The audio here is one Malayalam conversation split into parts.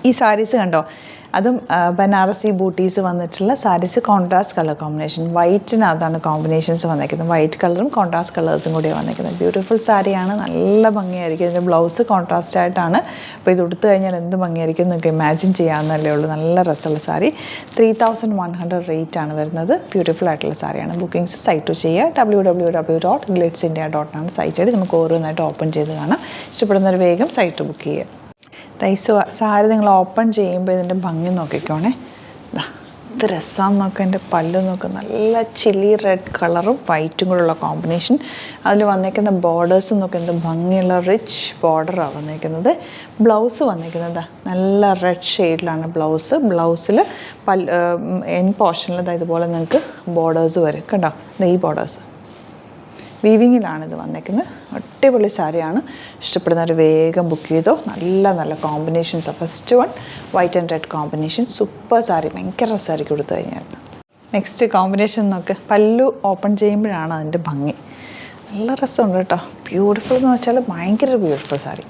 ഈ സാരീസ് കണ്ടോ, അതും ബനാറസി ബൂട്ടീസ് വന്നിട്ടുള്ള സാരീസ്, കോൺട്രാസ്റ്റ് കളർ കോമ്പിനേഷൻ, വൈറ്റിനകത്താണ് കോമ്പിനേഷൻസ് വന്നിരിക്കുന്നത്. വൈറ്റ് കളറും കോൺട്രാസ്റ്റ് കളേഴ്സും കൂടിയാണ് വന്നിരിക്കുന്നത്. ബ്യൂട്ടിഫുൾ സാരിയാണ്, നല്ല ഭംഗിയായിരിക്കും. ഇതിൻ്റെ ബ്ലൗസ് കോൺട്രാസ്റ്റ് ആയിട്ടാണ്. അപ്പോൾ ഇത് ഉടുത്തു കഴിഞ്ഞാൽ എന്ത് ഭംഗിയായിരിക്കും നിങ്ങൾക്ക് ഇമാജിൻ ചെയ്യാവുന്നല്ലേ ഉള്ളൂ. നല്ല രസമുള്ള സാരി. 3100 റേറ്റ് ആണ് വരുന്നത്. ബ്യൂട്ടിഫുൾ ആയിട്ടുള്ള സാരിയാണ്. ബുക്കിംഗ്സ് സൈറ്റ് ചെയ്യുക. www.glitzindia.com ആണ് സൈറ്റ് ചെയ്ത് നമുക്ക് ഓരോന്നായിട്ട് ഓപ്പൺ ചെയ്ത് കാണാം. ഇഷ്ടപ്പെടുന്നവർ വേഗം സൈറ്റ് ബുക്ക് ചെയ്യുക. സാരി നിങ്ങൾ ഓപ്പൺ ചെയ്യുമ്പോൾ ഇതിൻ്റെ ഭംഗി നോക്കിക്കോണേ. ഇത് രസമാണെന്ന് നോക്കുക. എൻ്റെ പല്ല് നോക്കുക, നല്ല ചില്ലി റെഡ് കളറും വൈറ്റും കൂടെയുള്ള കോമ്പിനേഷൻ. അതിൽ വന്നേക്കുന്ന ബോർഡേഴ്സ് നോക്കുക, എന്ത് ഭംഗിയുള്ള റിച്ച് ബോർഡറാണ് വന്നേക്കുന്നത്. ബ്ലൗസ് വന്നേക്കുന്നത് നല്ല റെഡ് ഷെയ്ഡിലാണ് ബ്ലൗസ്. ബ്ലൗസിൽ എൻ പോർഷനിൽ ഇതുപോലെ നിങ്ങൾക്ക് ബോർഡേഴ്സ് വരും കണ്ടോ. ഈ ബോർഡേഴ്സ് വീവിങ്ങിലാണ് ഇത് വന്നേക്കുന്നത്. അടിപൊളി സാരിയാണ്. ഇഷ്ടപ്പെടുന്നവർ വേഗം ബുക്ക് ചെയ്തോ. നല്ല നല്ല കോമ്പിനേഷൻസാണ്. First one white and red combination, super sari, ഭയങ്കര സാരിക്ക് കൊടുത്തു കഴിഞ്ഞാൽ. നെക്സ്റ്റ് കോമ്പിനേഷൻ നോക്ക്. പല്ലു ഓപ്പൺ ചെയ്യുമ്പോഴാണ് അതിൻ്റെ ഭംഗി. നല്ല രസമുണ്ട് കേട്ടോ. ബ്യൂട്ടിഫുൾ എന്ന് വെച്ചാൽ ഭയങ്കര ബ്യൂട്ടിഫുൾ സാരി.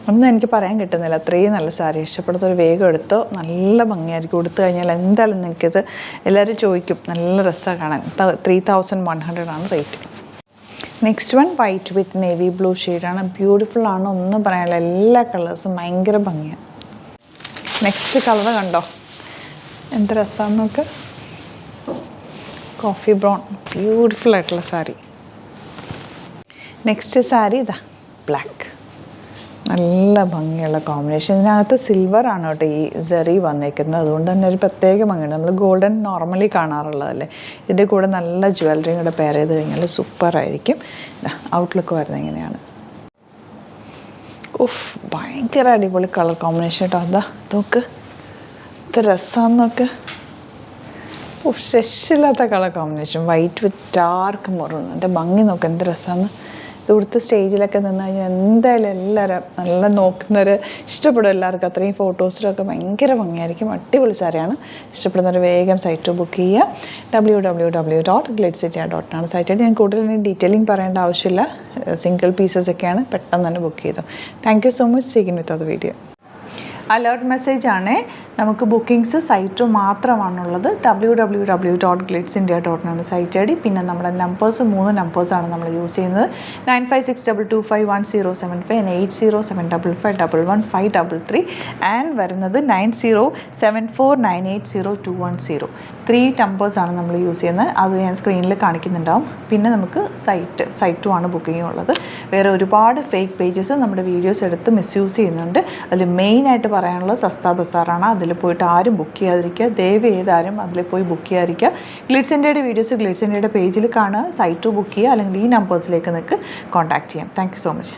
ഒന്നും എനിക്ക് പറയാൻ കിട്ടുന്നില്ല, അത്രയും നല്ല സാരി. ഇഷ്ടപ്പെടുന്നവർ വേഗം എടുത്തോ. നല്ല ഭംഗിയായിരിക്കും. കൊടുത്തു കഴിഞ്ഞാൽ എന്തായാലും നിങ്ങൾക്കിത് എല്ലാവരും ചോദിക്കും. നല്ല രസമാണ് കാണാൻ. 3100 ആണ് റേറ്റ്. നെക്സ്റ്റ് വൺ വൈറ്റ് വിത്ത് നേവി ബ്ലൂ ഷെയ്ഡാണ്. ബ്യൂട്ടിഫുൾ ആണ്, ഒന്നും പറയാനില്ല. എല്ലാ കളേഴ്സും ഭയങ്കര ഭംഗിയാണ്. നെക്സ്റ്റ് കളർ കണ്ടോ, എന്ത് രസമാണെന്ന് നോക്ക്. കോഫി ബ്രൗൺ, ബ്യൂട്ടിഫുൾ ആയിട്ടുള്ള സാരി. നെക്സ്റ്റ് സാരി ഇതാ ബ്ലാക്ക്, നല്ല ഭംഗിയുള്ള കോമ്പിനേഷൻ. ഇതിനകത്ത് സിൽവറാണ് കേട്ടോ ഈ സെറി വന്നേക്കുന്നത്. അതുകൊണ്ട് തന്നെ ഒരു പ്രത്യേക ഭംഗിയുണ്ട്. നമ്മൾ ഗോൾഡൻ നോർമലി കാണാറുള്ളതല്ലേ. ഇതിൻ്റെ കൂടെ നല്ല ജ്വല്ലറിയും കൂടെ പെയർ ചെയ്ത് കഴിഞ്ഞാൽ സൂപ്പറായിരിക്കും. ഔട്ട്ലുക്ക് വരുന്നത് ഇങ്ങനെയാണ്. ഭയങ്കര അടിപൊളി കളർ കോമ്പിനേഷൻ കേട്ടോ. അതാ നോക്ക്, ഇത് രസമാണെന്ന് നോക്ക്. രക്ഷയില്ലാത്ത കളർ കോമ്പിനേഷൻ. വൈറ്റ് വിത്ത് ഡാർക്ക് മെറൂൺ. എൻ്റെ ഭംഗി നോക്ക്, എന്ത് രസമാണ്. ഇവിടുത്തെ സ്റ്റേജിലൊക്കെ നിന്ന് കഴിഞ്ഞാൽ എന്തായാലും എല്ലാവരും നല്ല നോക്കുന്നവർ ഇഷ്ടപ്പെടും. എല്ലാവർക്കും അത്രയും ഫോട്ടോസിലൊക്കെ ഭയങ്കര ഭംഗിയായിരിക്കും. അടിപൊളി സാരിയാണ്. ഇഷ്ടപ്പെടുന്നവർ വേഗം സൈറ്റ് ബുക്ക് ചെയ്യുക. www.glitzindia.com ആണ് സൈറ്റ്. ഞാൻ കൂടുതൽ ഡീറ്റെയിലിംഗ് പറയേണ്ട ആവശ്യമില്ല. സിംഗിൾ പീസസ് ഒക്കെയാണ്. പെട്ടെന്ന് തന്നെ ബുക്ക് ചെയ്തു. Thank you so much. Sequin with അത് വീഡിയോ. അലേർട്ട് മെസ്സേജാണ്. നമുക്ക് ബുക്കിംഗ്സ് സൈറ്റ് മാത്രമാണുള്ളത്. www.glitzindia.com ആണ് സൈറ്റ് ഐ ഡി. പിന്നെ നമ്മുടെ നമ്പേഴ്സ് 3 നമ്പേഴ്സാണ് നമ്മൾ യൂസ് ചെയ്യുന്നത്. 9562251075 and 8075551533 ആൻഡ് വരുന്നത് 9074980210. 3 നമ്പേഴ്സാണ് നമ്മൾ യൂസ് ചെയ്യുന്നത്. അത് ഞാൻ സ്ക്രീനിൽ കാണിക്കുന്നുണ്ടാവും. പിന്നെ നമുക്ക് സൈറ്റും ആണ് ബുക്കിംഗ് ഉള്ളത്. വേറെ ഒരുപാട് ഫേക്ക് പേജസ് നമ്മുടെ വീഡിയോസ് എടുത്ത് മിസ്യൂസ് ചെയ്യുന്നുണ്ട്. അതിൽ മെയിനായിട്ട് പറയാനുള്ളത് സസ്ത ബസാറാണ്. അതിൽ പോയിട്ട് ആരും ബുക്ക് ചെയ്യാതിരിക്കുക. ദയവ് ചെയ്താരും അതിൽ പോയി ബുക്ക് ചെയ്യാതിരിക്കുക. ഗ്ലിറ്റ്സ് ഇന്ത്യയുടെ വീഡിയോസ് ഗ്ലിറ്റ്സ് ഇന്ത്യയുടെ പേജിൽ കാണുക. സൈറ്റ് ബുക്ക് ചെയ്യുക. അല്ലെങ്കിൽ ഈ നമ്പേഴ്സിലേക്ക് നിങ്ങൾക്ക് കോൺടാക്ട് ചെയ്യാം. Thank you so much.